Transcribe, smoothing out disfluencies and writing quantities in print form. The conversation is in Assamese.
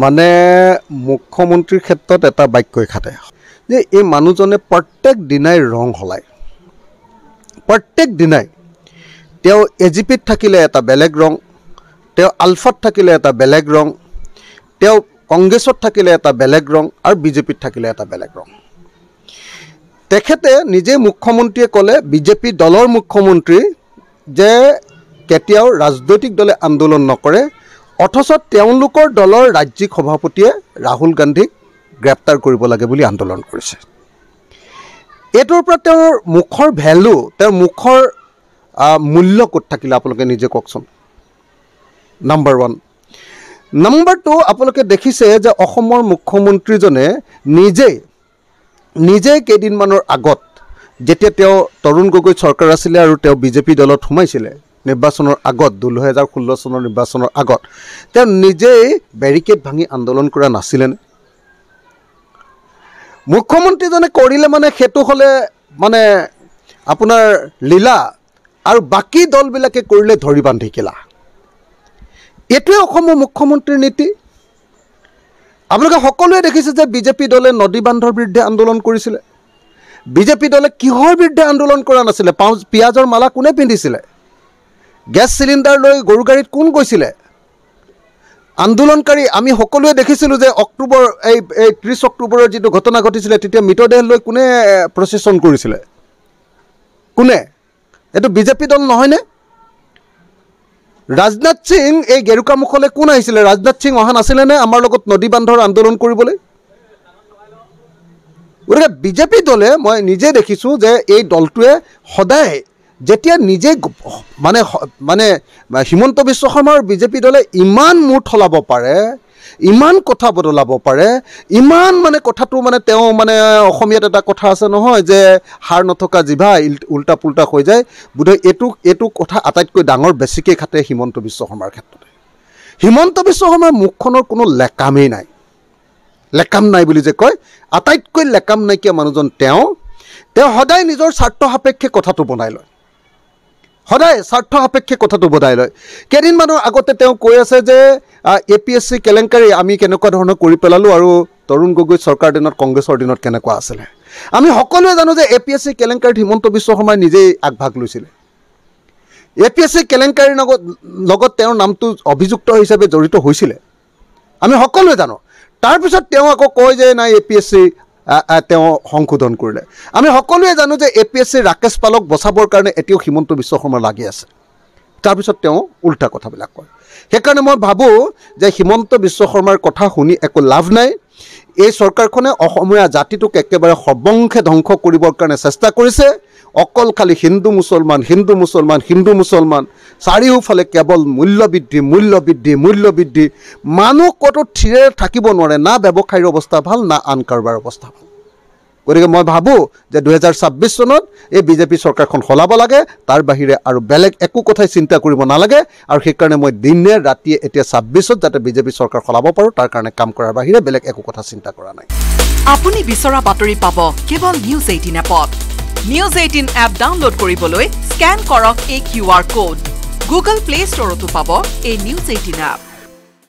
মানে মুখ্যমন্ত্ৰীৰ ক্ষেত্ৰত এটা বাক্যই খাটে যে এই মানুহজনে প্ৰত্যেক দিনাই ৰং সলায় প্ৰত্যেক দিনাই তেওঁ এজিপিত থাকিলে এটা বেলেগ ৰং তেওঁ আলফাত থাকিলে এটা বেলেগ ৰং তেওঁ কংগ্ৰেছত থাকিলে এটা বেলেগ ৰং আৰু বিজেপিত থাকিলে এটা বেলেগ ৰং তেখেতে নিজে মুখ্যমন্ত্ৰীয়ে ক'লে বিজেপি দলৰ মুখ্যমন্ত্ৰী যে কেতিয়াও ৰাজনৈতিক দলে আন্দোলন নকৰে অথচ তেওঁলোকৰ দলৰ ৰাজ্যিক সভাপতিয়ে ৰাহুল গান্ধীক গ্ৰেপ্তাৰ কৰিব লাগে বুলি আন্দোলন কৰিছে এটোৰ পৰা তেওঁৰ মুখৰ ভ্যালু তেওঁৰ মুখৰ মূল্য ক'ত থাকিলে আপোনালোকে নিজে কওকচোন নাম্বাৰ 1 নাম্বাৰ 2 আপোনালোকে দেখিছে যে অসমৰ মুখ্যমন্ত্ৰীজনে নিজে কেইদিনমানৰ আগত যেতিয়া তেওঁ তৰুণ গগৈ চৰকাৰ আছিলে আৰু তেওঁ বিজেপি দলত সোমাইছিলে নিৰ্বাচনৰ আগত 2016 চনৰ নিৰ্বাচনৰ আগত তেওঁ নিজেই বেৰিকেড ভাঙি আন্দোলন কৰা নাছিলেনে মুখ্যমন্ত্ৰীজনে কৰিলে মানে হেতু হলে মানে আপোনাৰ লীলা আৰু বাকি দলবিলাকে কৰিলে ধৰি বান্ধি কিলা এটোৱে অসমৰ মুখ্যমন্ত্ৰীৰ নীতি আপোনালোকে সকলোৱে দেখিছে যে বিজেপি দলে নদী বান্ধৰ বিৰুদ্ধে আন্দোলন কৰিছিলে বিজেপি দলে কিহৰ বিৰুদ্ধে আন্দোলন কৰা নাছিলে পিয়াজৰ মালা কোনে পিন্ধিছিলে গ্যাস সিলিন্ডাৰ লৈ গৰু গাড়ীত কোন গৈছিলে আন্দোলনকাৰী আমি সকলোৱে দেখিছিলোঁ যে অক্টোবৰ এই 30 অক্টোবৰৰ যেটো ঘটনা ঘটিছিলে তেতিয়া মৃতদেহ লৈ কোনে প্ৰচেছন কৰিছিলে কোনে এটো বিজেপি দল নহয়নে ৰাজনাথ সিং এই গেৰুকামুখলৈ কোন আহিছিলে ৰাজনাথ সিং অহা নাছিলে নে আমাৰ লগত নদী বান্ধৰ আন্দোলন কৰিবলৈ ওৰে বিজেপি দলে মই নিজে দেখিছোঁ যে এই দলটোৱে সদায় যেতিয়া নিজে মানে হিমন্ত বিশ্ব শৰ্মাৰ বিজেপি দলে ইমান মুঠ হলাব পাৰে ইমান কথা বদলাব পাৰে ইমান মানে কথাটো মানে তেওঁ মানে অসমীয়াত এটা কথা আছে নহয় যে হাড় নথকা জিভা উল্টা পুল্টা হৈ যায় বুধই এটু কথা আটাইতকৈ ডাঙৰ বেছিকে খাটে হিমন্ত বিশ্ব শৰ্মাৰ ক্ষেত্ৰতে হিমন্ত বিশ্ব শৰ্মাৰ মুখখনৰ কোনো লেকামেই নাই লেকাম নাই বুলি যে কয় আটাইতকৈ লেকাম নাইকিয়া মানুহজন তেওঁ সদায় নিজৰ স্বাৰ্থ সাপেক্ষে কথাটো বনাই লয় সদায় স্বাৰ্থ সাপেক্ষে কথাটো বনাই লয় কেইদিনমানৰ আগতে তেওঁ কৈ আছে যে APSC কেলেংকাৰী আমি কেনেকুৱা ধৰণৰ কৰি পেলালো আৰু তৰুণ গগৈ চৰকাৰ দিনত কংগ্ৰেছৰ দিনত কেনেকুৱা আছিল আমি সকলোৱে জানো যে APSC কেলেংকাৰীত হিমন্ত বিশ্ব শৰ্মাই নিজেই আগভাগ লৈছিল APSC কেলেংকাৰীৰ লগত তেওঁৰ নামটো অভিযুক্ত হিচাপে জড়িত হৈছিল আমি সকলোৱে জানো তাৰ পিছত তেওঁ আকৌ কয় যে নাই APSC তেওঁ সংশোধন কৰিলে আমি সকলোৱে জানো যে APSC ৰাকেশ পালক বচাবৰ কাৰণে এতিয়াও হিমন্ত বিশ্ব শৰ্মা লাগি আছে তাৰ পিছত তেওঁ উল্টা কথাবিলাক কয় সেইকাৰণে মই ভাবো যে হিমন্ত বিশ্ব শৰ্মাৰ কথা শুনি একো লাভ নাই এই চৰকাৰখনে অসমীয়া জাতিটোক একেবাৰে সৰ্বংশে ধ্বংস কৰিবৰ কাৰণে চেষ্টা কৰিছে অকল খালি হিন্দু মুছলমান চাৰিওফালে কেৱল মূল্য বৃদ্ধি মানুহ কত থিৰে থাকিব নোৱাৰে না ব্যৱসায়ৰ অৱস্থা ভাল না আন কাৰবাৰ অৱস্থা ভাল গতিকে মই ভাবো যে 2026 চনত এই বিজেপি চৰকাৰখন হলাব লাগে তাৰ বাহিৰে আৰু বেলেগ একো কথাই চিন্তা কৰিব নালাগে আৰু সেই কাৰণে মই দিনে ৰাতিয়ে এতিয়া 26ত যাতে বিজেপি চৰকাৰ হলাব পাৰো তাৰ কাৰণে কাম কৰাৰ বাহিৰে বেলেগ একো কথা চিন্তা কৰা নাই আপুনি বিচৰা বাতৰি পাব কেৱল নিউজ 18 এপত নিউজ 18 এপ ডাউনলোড কৰিবলৈ স্ক্যান কৰক এই QR কোড গুগল প্লে ষ্টৰতো পাব এই নিউজ 18 এপ